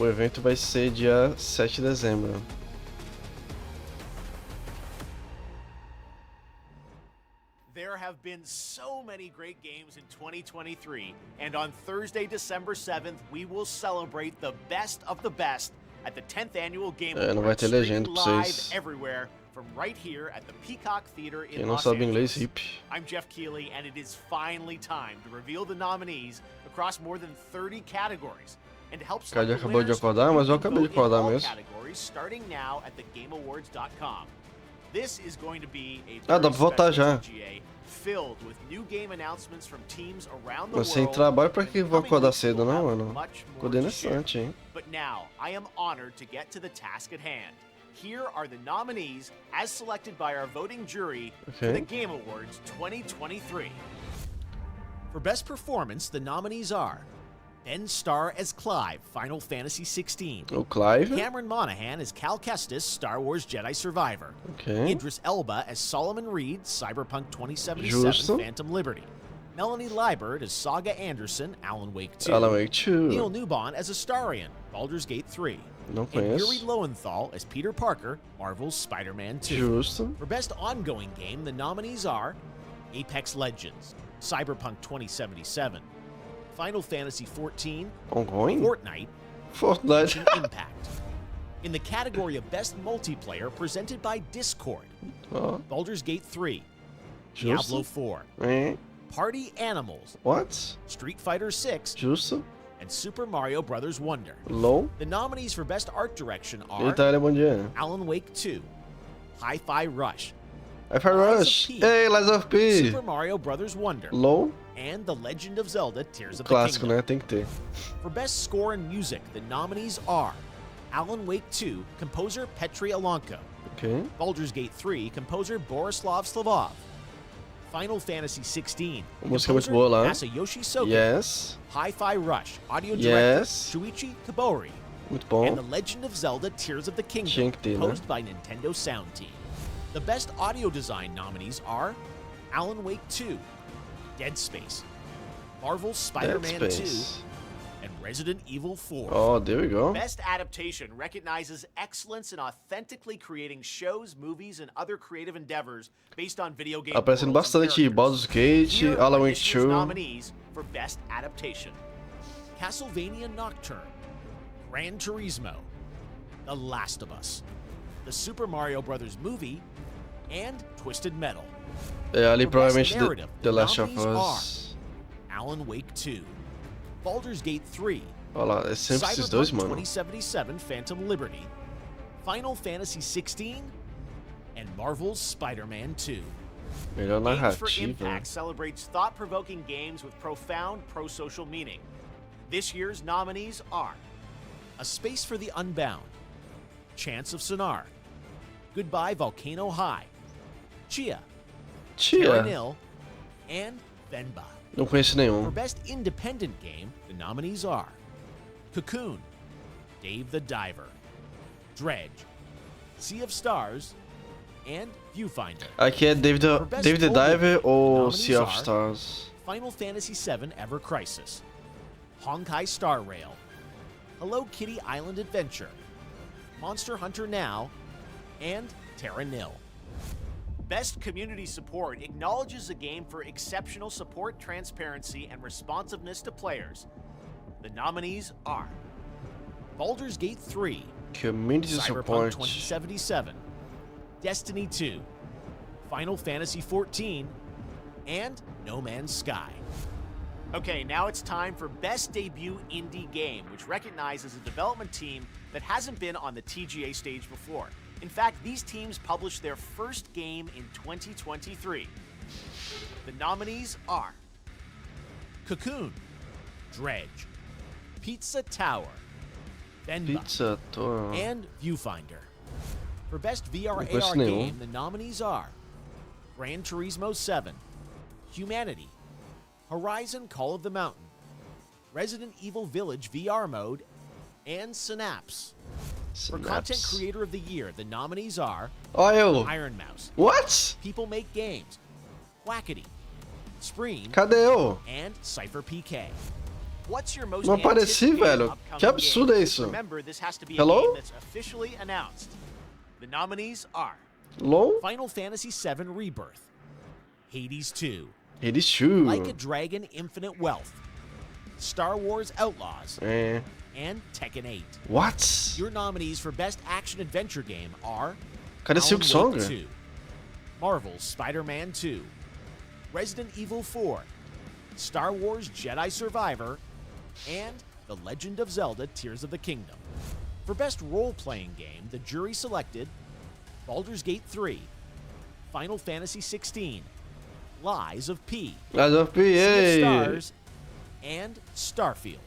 O evento vai ser dia 7 de dezembro. There have been so many great games in 2023, and on Thursday, December 7th, we will celebrate the best of the best at the 10th Annual Game Não vai Awards, ter legenda streaming pra live vocês. everywhere from right here at the Peacock Theater in Quem não Los sabe Angeles. inglês, hip. I'm Jeff Keighley, and it is finally time to reveal the nominees across more than 30 categories. And to help select Cadê? the Acabou de winners, acordar, mas you eu can acabei de vote in acordar all mesmo. categories starting now at thegameawards.com. This is going to be a Ah, dá very pra votar special já. TGA filled with new game announcements from teams around the Mas sem world. trabalho, pra que vou Coming acordar weeks cedo, will não, have mano? much more Acordei to share. nessante, hein? But now, I am honored to get to the task at hand. Here are the nominees as selected by our voting jury for the Okay. Game Awards 2023. For Best Performance, the nominees are Ben Starr as Clive, Final Fantasy XVI. O Clive. Cameron Monaghan as Cal Kestis, Star Wars Jedi Survivor. Ok. Idris Elba as Solomon Reed, Cyberpunk 2077, Justo. Phantom Liberty. Melanie Liebert as Saga Anderson, Alan Wake 2. Alan Wake 2. Neil Newbon as Astarion, Baldur's Gate 3. Não And Yuri conheço. Lowenthal as Peter Parker, Marvel's Spider-Man 2. Justo. For Best Ongoing Game, the nominees are Apex Legends, Cyberpunk 2077, Final Fantasy XIV, Ongoing? Fortnite, Fortnite. Genshin Impact. In the category of Best Multiplayer, presented by Discord, Ó, Baldur's Gate 3, Justo. Diablo 4, hein? Party Animals, What? Street Fighter 6, Justo. and Super Mario Bros. Wonder. Low. The nominees for Best Art Direction are Itália, bom dia. Alan Wake 2, Hi-Fi Rush, Hi-Fi Lies of Rush. P. Ei, Lies of P. Super Mario Bros. Wonder, Low. and The Legend of Zelda Tears of Clássico, the Kingdom. né? Tem que ter. For Best Score and Music, the nominees are Alan Wake 2, composer Petri Alonko, Ok. Baldur's Gate 3, composer Borislav Slavov, Final Fantasy XVI, A música é muito boa lá. Masayoshi Soken, Yes. Hi-Fi Rush, audio director Yes. Shuichi Kobori, Muito and The bom. Legend of Zelda Tears of the Kingdom, Tinha que ter, né? composed by Nintendo Sound Team. The Best Audio Design nominees are Alan Wake 2, Dead Space, Marvel's Spider-Man Dead 2, Space. and Resident Evil 4. Oh, there we go. Best Adaptation recognizes excellence in authentically creating shows, movies, and other creative endeavors based on video game Aparecendo worlds and bastante characters. Baldur's Gate, Here are Alan Wake this year's 2. nominees for Best Adaptation: Castlevania Nocturne, Gran Turismo, The Last of Us, the Super Mario Bros. Movie, and Twisted Metal. É ali For provavelmente Best Narrative, The Last of nominees Us. Alan Wake 2, Baldur's Gate 3, Olha lá, é sempre esses dois, Cyberpunk mano. 2077 Phantom Liberty, Final Fantasy XVI, and Marvel's Spider-Man 2. Melhor Games for narrativa. Impact celebrates thought-provoking games with profound pro-social meaning. This year's nominees are A Space for the Unbound, Chance of Sonar, Goodbye Volcano High, Chia, Tia. Terranil, and Venba. Não conheço For nenhum. Best Independent Game, the nominees are Cocoon, Dave the Diver, Dredge, Sea of Stars, and Viewfinder. Aqui é David the Diver ou nominees Sea of are Stars? Final Fantasy VII Ever Crisis, Honkai Star Rail, Hello Kitty Island Adventure, Monster Hunter Now, and Terra Nil. Best Community Support acknowledges the game for exceptional support, transparency, and responsiveness to players. The nominees are Baldur's Gate 3, Community Cyberpunk Support. 2077, Destiny 2, Final Fantasy XIV, and No Man's Sky. Okay, now it's time for Best Debut Indie Game, which recognizes a development team that hasn't been on the TGA stage before. In fact, these teams published their first game in 2023. The nominees are Cocoon, Dredge, Pizza Tower, Venba, Pizza Tower. and Viewfinder. For Best VR Não AR conheço nenhum. Game, the nominees are Gran Turismo 7, Humanity, Horizon Call of the Mountain, Resident Evil Village VR Mode, and Synapse. For Content Synapse. Creator of the Year, the nominees are Ó eu. Iron Mouse, What? People Make Games, Wackety, Spreen, Cadê eu? and Cypher PK. What's your most Não apareci, anticipated velho. upcoming Que absurdo game? é isso? Remember, this has to be a Hello? game that's officially announced. The nominees are LOL? Final Fantasy VII Rebirth, Hades 2, Hades 2. Like a Dragon Infinite Wealth, Star Wars Outlaws, É. and Tekken 8. What? Your nominees for Best Action Adventure Game are Cadê Silk Alan Wake Song? 2, Marvel's Spider-Man 2, Resident Evil 4, Star Wars Jedi Survivor, and The Legend of Zelda Tears of the Kingdom. For Best Role-Playing Game, the jury selected Baldur's Gate 3, Final Fantasy 16, Lies of P, Lies of P, Sea of yay. Stars, and Starfield.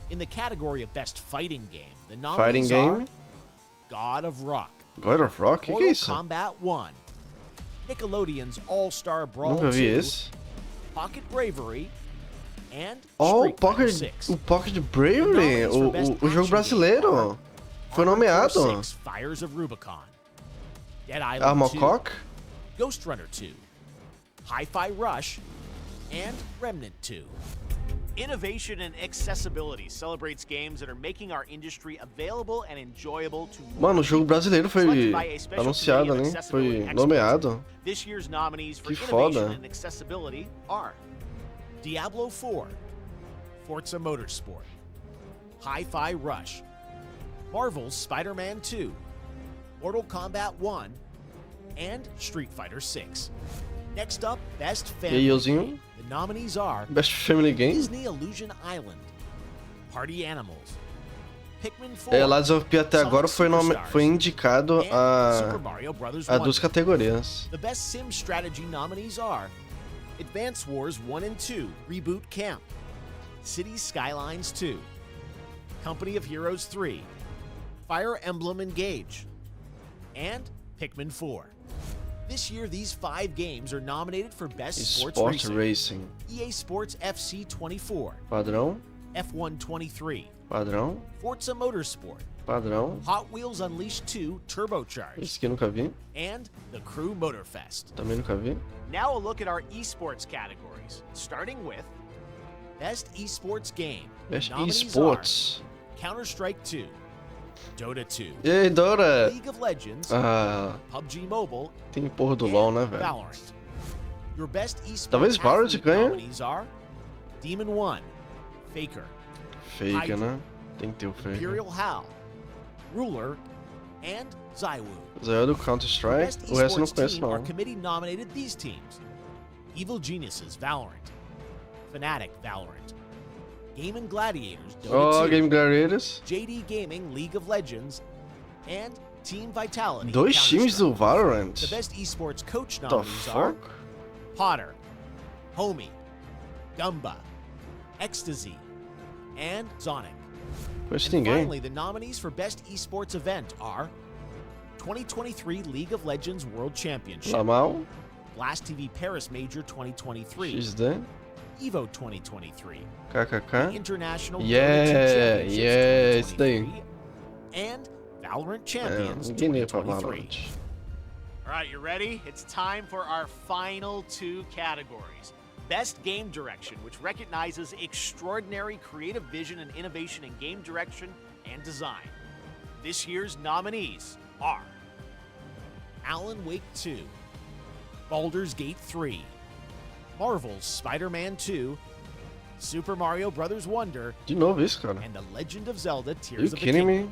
In the category of Best Fighting Game, the Fighting nominees are game? God of Rock, God of Rock? Que é Mortal isso? Kombat 1, Nickelodeon's All-Star Brawl Nunca 2, vi esse. Pocket Bravery, and Oh, Street Fighter Pocket, 6. o Pocket Bravery, o jogo brasileiro. Foi nomeado. 6, Fires of Rubicon, Dead Island 2, Armocock? Ghost Runner 2, Hi-Fi Rush, and Remnant 2. Innovation and accessibility celebrates games that are making our industry available and enjoyable to more Mano, o jogo brasileiro foi Selected by a special anunciado committee of ali, accessibility foi experts. nomeado. This year's nominees for Que innovation foda. and accessibility are Diablo 4, Forza Motorsport, Hi-Fi Rush, Marvel's Spider-Man 2, Mortal Kombat 1, and Street Fighter 6. Next up, Best E aí, Family Euzinho? Game. The nominees are Best Family Game? Disney Illusion Island, Party Animals, Pikmin 4, É, Lies of P até Sonic agora foi Superstars, indicado and Super a Mario Bros. duas Wonder. categorias. The Best Sim Strategy nominees are Advance Wars 1 and 2 Reboot Camp, Cities Skylines 2, Company of Heroes 3, Fire Emblem Engage, and Pikmin 4. This year, these 5 games are nominated for Best Sports Sport Racing. Racing. EA Sports FC 24, Padrão, F1 23, padrão, Forza Motorsport, padrão. Hot Wheels Unleashed 2 Turbocharged, Esse aqui eu nunca vi. and The Crew Motorfest. Também nunca vi. Now a look at our esports categories, starting with Best Esports Game. The Best nominees Esports. are Counter-Strike 2, Dota 2, E aí, Dora? League of Legends, Ah, PUBG Mobile, tem porra do and LoL, né, velho? Valorant. Your Best Esports Talvez Valorant athlete ganhe. nominees are Demon 1, Faker, Fake, Hydra. né? Tem que ter o fake. Imperial Hal, Ruler, and Zywoo. Zé do The Counter-Strike, Best o resto eu não Esports conheço, team, our não. committee nominated these teams: Evil Geniuses, Valorant, Fnatic, Valorant, Game & Gladiators, Dota Ó, 2, Game Gladiators. JD Gaming, League of Legends, and Team Vitality. Dois times do Counter-Strike. Valorant? The Best Esports Coach The nominees are fuck? Potter, Homie, Gumba, Ecstasy, and Sonic. Conheço And ninguém. finally, the nominees for Best Esports Event are 2023 League of Legends World Championship, Lamal, Blast TV Paris Major 2023, XD, EVO 2023, KKK. International Yeah, Dota 2 Championships yeah, isso daí. 2023, and Valorant É, Champions ninguém liga pra 2023. Valorant. All right, you ready? It's time for our final 2 categories. Best Game Direction, which recognizes extraordinary creative vision and innovation in game direction and design. This year's nominees are Alan Wake 2, Baldur's Gate 3, Marvel's Spider-Man 2, Super Mario Bros. Wonder, De novo isso, cara. and The Legend of Zelda You Tears of the kidding Kingdom. me?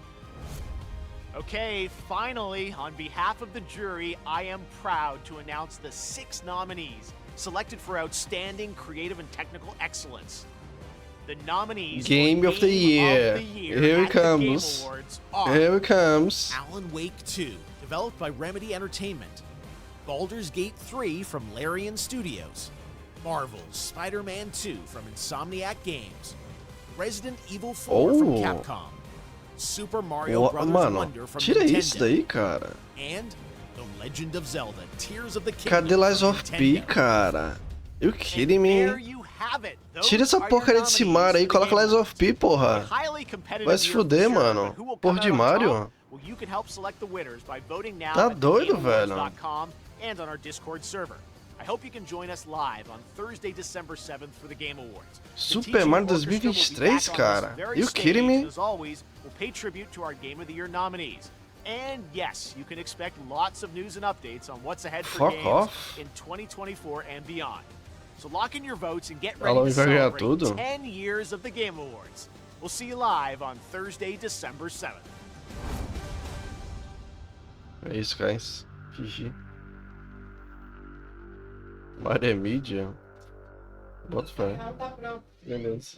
Okay, finally, on behalf of the jury, I am proud to announce the 6 nominees selected for outstanding creative and technical excellence. The nominees Game for of the Year. Here it at the Game comes. Awards are Here it comes. Alan Wake 2, developed by Remedy Entertainment, Baldur's Gate 3 from Larian Studios, Marvel's Spider-Man 2 from Insomniac Games, Resident Evil 4 from Oh. Capcom, Super Mario Ó, Bros. mano, Wonder from tira Nintendo, isso daí, cara. and The Legend of Zelda Tears of the Kingdom Cadê Lies from of P, Nintendo. cara? You kidding And me? there you have it. Those Tira essa are your porcaria desse mar aí e nominees for the coloca Game Lies of P, porra. Highly competitive Vai se year for fuder, sure, mano. but who will Porra come de out on Mario. top? Well, you can help select the winners by voting now Tá at doido, velho. thegameawards.com and on our Discord server. I hope you can join us live on Thursday, December 7th for the Game Awards. Super Mario 2023, cara. You kidding me? As always, we'll pay tribute to our Game of the Year nominees. And yes, you can expect lots of news and updates on what's ahead for games in 2024 and beyond. So lock in your votes and get ready to celebrate 10 years of the Game Awards. We'll see you live on Thursday, December 7th. É isso, guys. GG. Maria Mídia. Bota fé. Beleza.